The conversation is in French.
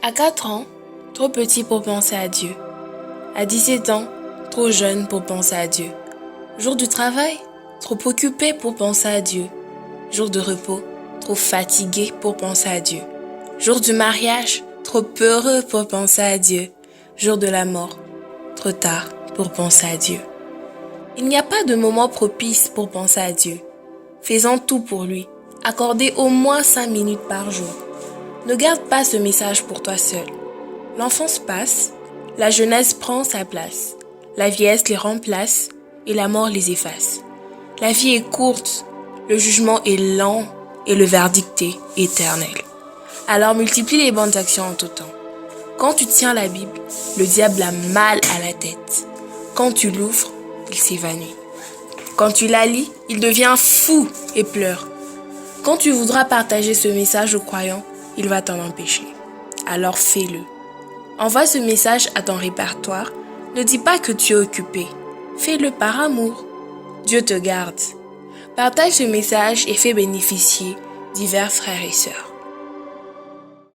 À 4 ans, trop petit pour penser à Dieu. À 17 ans, trop jeune pour penser à Dieu. Jour du travail, trop occupé pour penser à Dieu. Jour de repos, trop fatigué pour penser à Dieu. Jour du mariage, trop heureux pour penser à Dieu. Jour de la mort, trop tard pour penser à Dieu. Il n'y a pas de moment propice pour penser à Dieu. Faisons tout pour lui. Accordez au moins 5 minutes par jour. Ne garde pas ce message pour toi seul. L'enfance passe, la jeunesse prend sa place, la vieillesse les remplace et la mort les efface. La vie est courte, le jugement est lent et le verdict est éternel. Alors multiplie les bonnes actions en tout temps. Quand tu tiens la Bible, le diable a mal à la tête. Quand tu l'ouvres, il s'évanouit. Quand tu la lis, il devient fou et pleure. Quand tu voudras partager ce message aux croyants, il va t'en empêcher. Alors fais-le. Envoie ce message à ton répertoire. Ne dis pas que tu es occupé. Fais-le par amour. Dieu te garde. Partage ce message et fais bénéficier divers frères et sœurs.